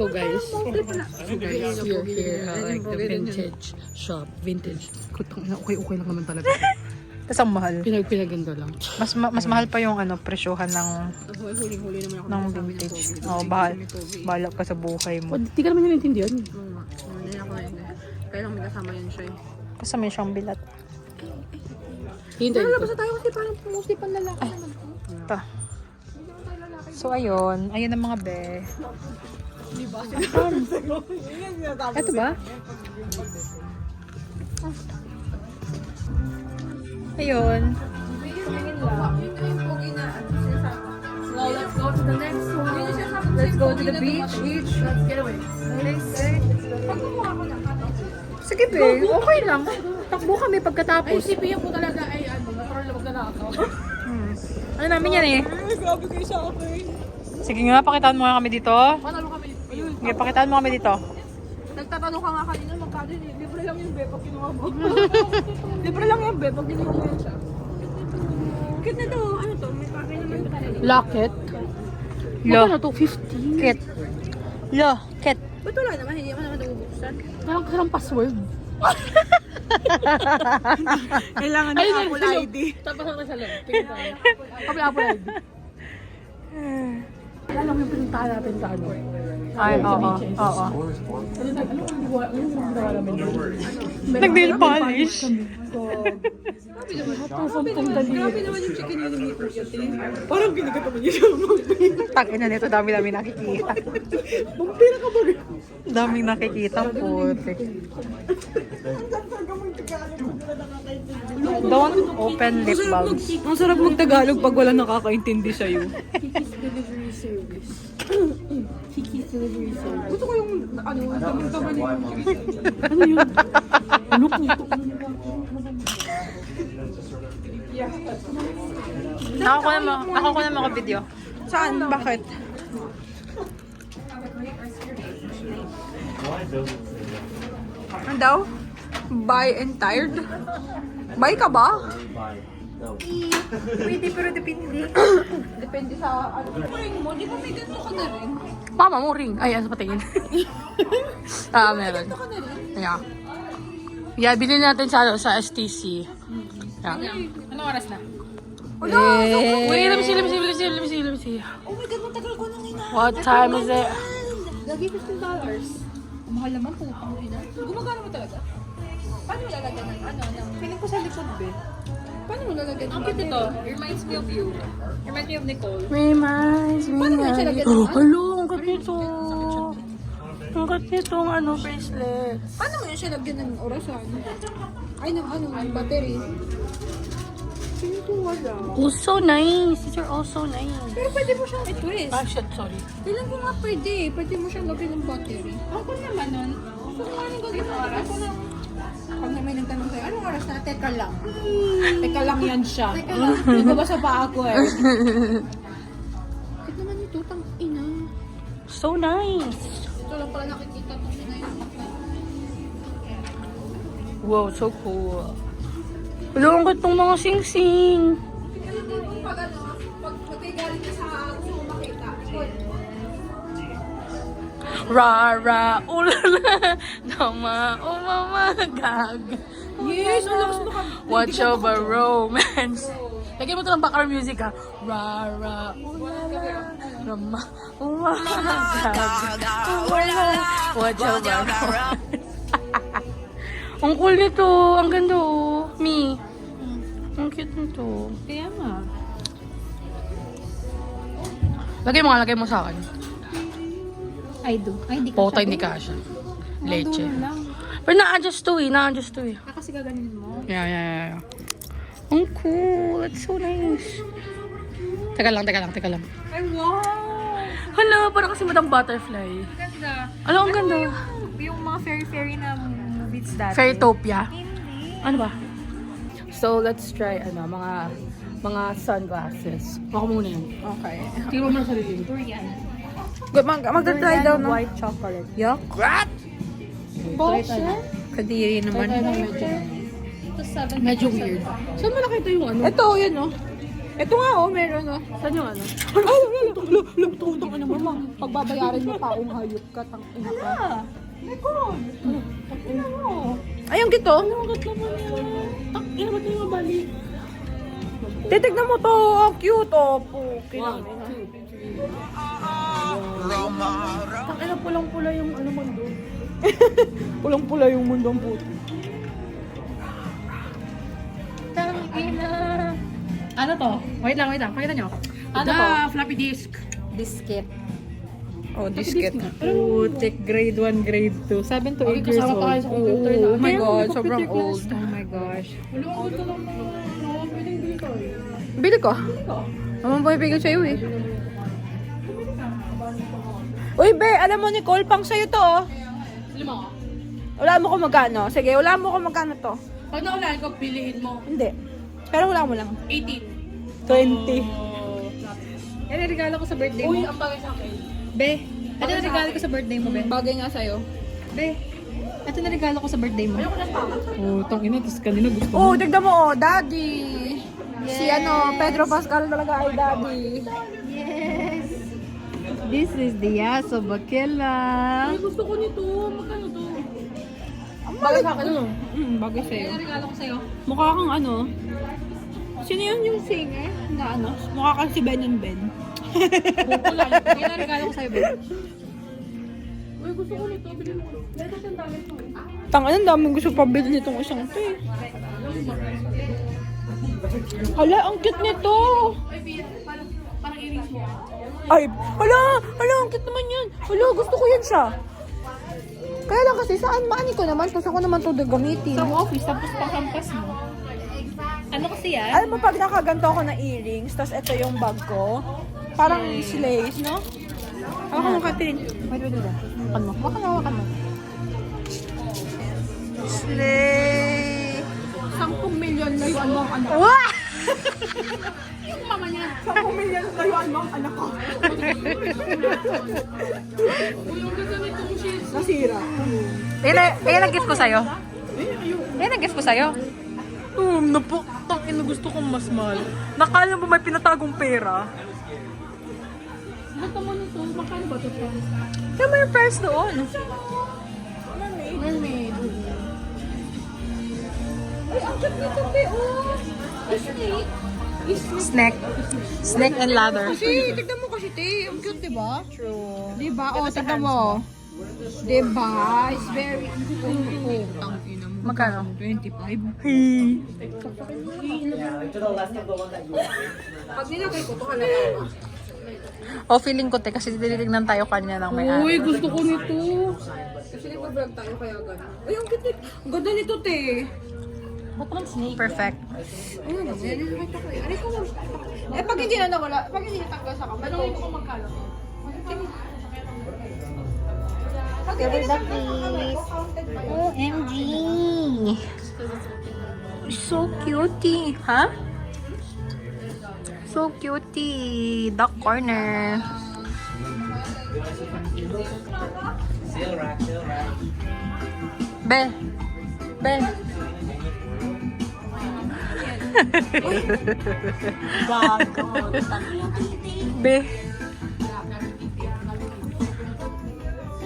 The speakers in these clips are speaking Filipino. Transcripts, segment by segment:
So guys, we are here like the vintage shop. Vintage. Okay lang naman talaga. Tapos ang mahal. Pinaganda lang. Mas mahal pa yung presyohan ng vintage. Oo, bahala ka sa buhay mo. Di ka naman yun intindihan. Hindi ako yun eh. Kaya lang may kasama yan siya eh. Kasama yun siyang bilat. Hintayin ko. Basta tayo kasi parang mostly panlalaki naman. Ito. So, ayun. Ayun ang mga be. Ito ba? Ayun. Now let's go to the next one. Let's go to the beach. Let's get away. Sige, be. Okay lang. Takbo kami Ay, pagkatapos. si Pia po talaga ay natural na magnanakaw. Ano namin yan eh? Grabe kayo sa akin. Sige nga, pakitaan mo nga kami dito. Panalo kami. Ayun. Sige, pakitaan mo kami dito. Nagtatanong ka nga kanina magkano yun eh. Libre lang yung be pag kinuha mo. Libre lang yung be pag kinuha mo yan siya. Cute na to. Ano to? May pakay naman yung kanina. Locket. Lo. Ano to? 50? Ket. Lo. Ket. Ba't wala naman? Hindi mo naman nabubuksan. Karang password. Kailangan ng Apple ID. Tapos ako sa loob. Tingnan tayo. Apple ID. Alam mo yung pinuntahan natin sa ano? Ay, oo. Oo. Ano namin yun? Nag-nail polish. Grabe naman yung chicken yun ni Kuya Tin. Parang ginagat naman yun yung Tangina nito, dami nakikita. Bumpira ka ba? Daming nakikita, putik. Don't open lip balms. Ang sarap mag-Tagalog pag wala nakakaintindi sa'yo. Delivery service. Kiki's delivery service. Gusto ko yung daming-daman yung Ano yun? Ano po ito? Ako ko na mga video. Saan? Bakit? Ano daw? Buy and tired? Buy ka ba? Pwede pero depende. Depende sa ano. Ring mo, di ba may ganito ka na rin? Mama mo ring. Ay, ano sa patingin? Meron. Ganito ka na rin? Yeah. Yeah, bilhin natin sa STC. Yeah. Anong oras na? Wait, let me see. Oh my God, matagal ko nang ina. What time is it? Lagi $15. Ang mahal naman po. Ang ina. Gumagana mo talaga? Paano mo lalagyan ng ng... Piling ko sa likod, be. Paano mo lalagyan ng... Ang cute ito. Reminds me of you. Reminds me of Nicole. Reminds me. Paano mo siya lagyan ng... Hello, ang kat nito. Ang kat nito, bracelet. Paano mo siya lagyan ng orasan? Ay, ng battery. Piling ko wala. Oh, so nice. These are all so nice. Pero pwede mo siyang i-twist. Ah, shit, sorry. Piling ko nga pwede. Pwede mo siyang lagyan ng battery. Ako naman nun. So, ano gagawin mo? Ako lang. Pag na may nagtanong sa'yo, anong oras na? Teka lang. Teka lang yan siya. Teka lang. Nagabasa pa ako eh. Bakit naman ito? Tang ina. So nice. Ito lang pala nakikita ko na yun. Wow, so cool. Hello, ang kat ng mga sing-sing. Tingnan natin kung pag ano, pag galing ka sa gusto mo makita. Rara, ulala, dama, mama, gag. Yes! Ang lakas mo ka. Watch over romance. Lagyan mo ito ng background music ha. Rara, ulala, dama, gag. Watch over romance. Ang cool nito. Ang ganda oh. Me. Ang cute nito. Kaya nga. Lagay mo sa akin. I do. Ay, hindi ka. Pota hindi kasha. Leche. Pero na-adjust to eh. Kasi gaganin mo. Yeah. Ang cool. It's so nice. Teka lang. Ay, wow! Hala, parang kasi Madam Butterfly. Ganda. Ano, ang ganda. Yung mga fairy-fairy na movies dati. Fairytopia. Hindi. Ano ba? So, let's try, mga sunglasses. Ako muna yan. Okay. Tingnan mo na sarili. Durian. Magda-try daw ng white chocolate. Yuck. What? Bullshit. Kadiri naman. Medyo weird. Saan mo nakita yung ano? Ito, yun oh. Ito nga oh, meron oh. Saan yung ano? Lutong ka naman, ma'am. Pagbabayaran mo pa akong hayop ka, tang ina ka. Ayun gito. Ang ganda mo yan. Tang ina, ba't yung mabalik? Titignan mo to, ang cute oh. Tang ina, pulang-pula yung ano mundo. Pulang-pula yung mundo ang puto. Tang ina. Ano to? Wait lang. Pakita nyo. Ano to? Floppy disk. Biscuit. Oh, disket. Putik, grade 1, grade 2. 7 to 8 years kasama pa kayo old. sa computer na. Oh my God, sobrang old. Oh my gosh. Bili ko. Naman pumipigil sa'yo eh. Uy, be, alam mo Nicole, pang sa'yo to oh. 5. Wala mo kung magkano. Sige, wala mo kung magkano to. Pag naulaan ko, piliin mo. Hindi. Pero wala mo lang. 18. 20. Yan ang regalo ko sa birthday Uy, mo. ang bagay sa akin. Be, ito na regalo ko sa birthday mo, Be. Bagay nga sa'yo. Be, ito na regalo ko sa birthday mo. Ayoko na pa. Oh, tang ina, tapos kanina gusto mo. Oh, tignan mo oh, daddy. Si ano, Pedro Pascal talaga ay daddy. Yes! This is the Yaso Bakila. Ay, gusto ko nito. Magkano to? Bagay sa akin ano? Bagay sa'yo. Ano regalo ko sa'yo? Mukha kang ano? Sino yun yung singer na ano? Mukha kang si Ben and Ben. Pupula. Yan ang regalo ko sa'yo, Ben. Uy, gusto ko nito. Bilhin mo. Dito siyang dami to. Tangan, ang daming gusto pabili nitong isang to eh. Hala, ang cute nito! Ay, Pia, parang earrings mo. Ay, hala, ang cute naman yan. Hala, gusto ko yan siya. Kaya lang kasi saan maani ko naman, tapos ako naman to gagamitin. Sa office, tapos pakampas mo. Ano kasi yan? Alam mo, pag nakaganto ako na earrings, tapos ito yung bag ko, parang slays, no? Ako mo, Catherine. Wait. Wakan mo. Wakan mo. Slay! 10 million layuan mo ang anak. Wah! Yung mama niya. 10 million layuan mo ang anak ko. Uy, ang ganda nitong shades. Nasira. Ayan ang gift ko sa'yo. Ayan ang gift ko sa'yo. Napo, tangin na gusto kong mas mahal. Nakala mo may pinatagong pera. Basta mo nito. Magkano ba ito? Kaya may price doon. Mermaid. Ay, ang cute nito, be, oh. Snack. Snack and ladder. Kasi, tignan mo kasi, te. Ang cute, diba? True. Diba? Oh, tignan mo. Diba? It's very... Oh, tangina mo. Magkano? 25. Pag nilagay ko, to halaga. O, feeling ko, te, kasi tinitignan tayo kanya ng may Uy, gusto ko nito. Kasi nag-vlog tayo, kaya gano'n. Ay, ang cute. Ang ganda nito, te. Perfect. Eh, pag hindi na nawala, pag hindi natanggal sa kamay, Tanongin ko kung magkano. pag hindi natanggal sa kamay, counted pa yun. OMG! So cutie. Ha? So cutie. Duck corner. Be. Be.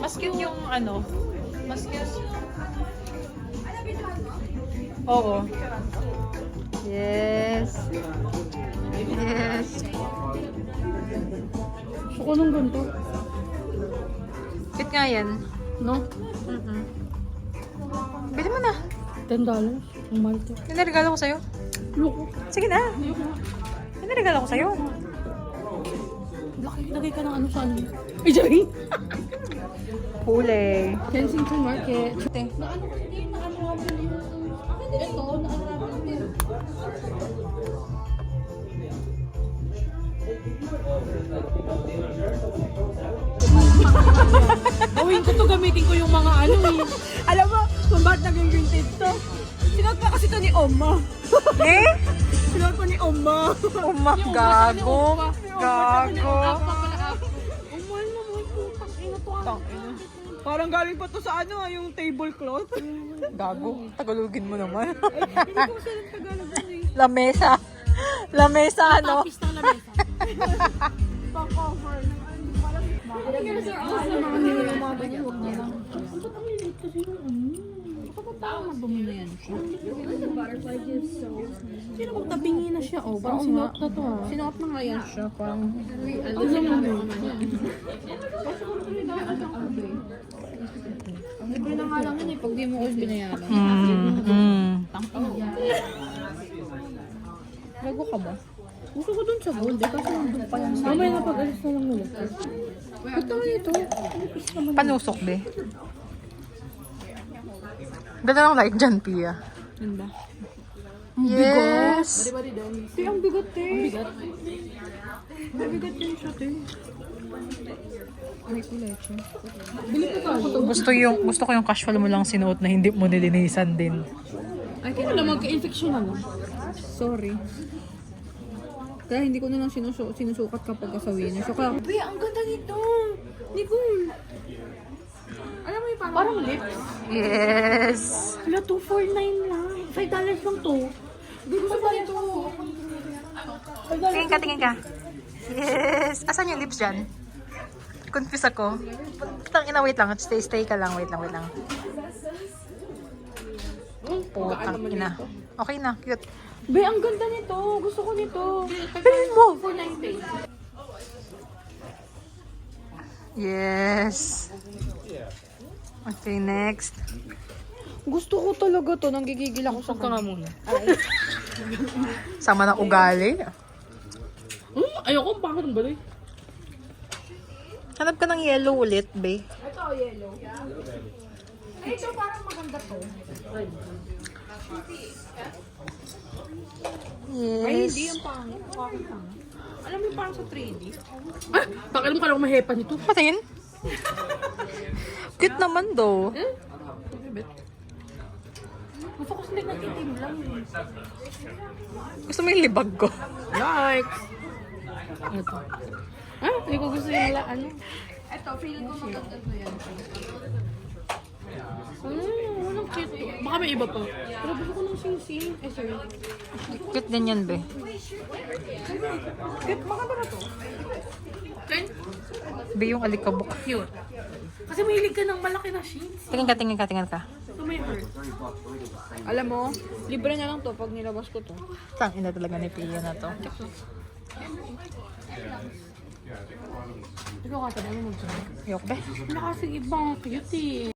Mas cute yung ano. Mas cute. Oo. Yes. Gusto ko nung ganito. Cute nga yan. No? Bili mo na. $10. Ang mahal to. Yan na regalo ko sa'yo. Loko. Sige na. Yan na regalo ko sa'yo. Lagay ka ng ano sa ano. Ay, sorry. Huli. Kensington Market. Ate. Naano ko hindi, naano din. Ito, naano din. Gawin ko to, gamitin ko yung mga ano eh. Alam mo, kung bakit naging vintage to? Sinuot pa kasi to ni Oma. Eh? Sinuot pa ni Oma. Gago. Gago. Ang mahal naman, putang ina to. Parang galing pa to sa ano, yung tablecloth. Gago. Tagalogin mo naman. Hindi ko sila ng Tagalog yun eh. Lamesa. Lamesa, ano? Tapis ng lamesa. Pang-cover. Sino magtabingi na siya? Oh, parang sinuot na to ah. Sinuot na nga yan siya. Parang... Libre na nga lang yun eh. Pag di mo ko binayaran. Bago ka ba? Gusto ko dun sa gold eh, kasi nandun pa yan. Mamaya na pag-alis na lang nila. Ba't naman ito? Panusok, be. Ganda ng light dyan, Pia. Ganda. Yes! Te, ang bigat te. Ang bigat? Ang bigat yun siya te. May kulay siya. Bili ko tayo. Gusto ko yung casual mo lang sinuot na hindi mo nilinisan din. Ay, kaya wala magka-infection na lang. Sorry. Kaya hindi ko na lang sinusukat kapag kasawinan. So, kaya, Be, ang ganda nito! Nicole! Alam mo yung parang lips? Yes! Wala, 249 lang. $5 lang to. Be, gusto ko nito. Tingin ka. Yes! Asan yung lips dyan? Confused ako. Putang ina, wait lang. Stay ka lang. Wait lang. Putang ina. Okay na, cute. Be, ang ganda nito. Gusto ko nito. Bilhin mo! 490. Yes! Okay, next. Gusto ko talaga to. Nanggigigil ako sa Ka nga muna. Sama ng ugali. Ayoko, bakit ang balik? Hanap ka ng yellow ulit, be. Ito, yellow. Ay, ito parang maganda to. Ay, hindi Yes. yung pangit. Bakit pangit? Alam mo yung parang sa 3D? Ah, pakialam ka lang mahepa nito. Patingin. Cute naman, do. Gusto ko sila nagtitim lang. Gusto mo yung libag ko? Like! Ito. Ah, hindi ko gusto yung ano. Ito, feeling ko maganda to yan. Walang cute. Baka may iba pa. Pero gusto ko ng sing-sing. Eh, sorry. Cute din yan, be. Kaya maganda na to. Be, yung alikabok. Cute. Kasi mahilig ka ng malaki na sheets. Tingin ka. Ito may heart. Alam mo, libre na lang to pag nilabas ko to. Tang ina talaga ni Pia na to. Ikaw ka, tabi mo mag-check. Yok, be. Wala kasing ibang cute eh.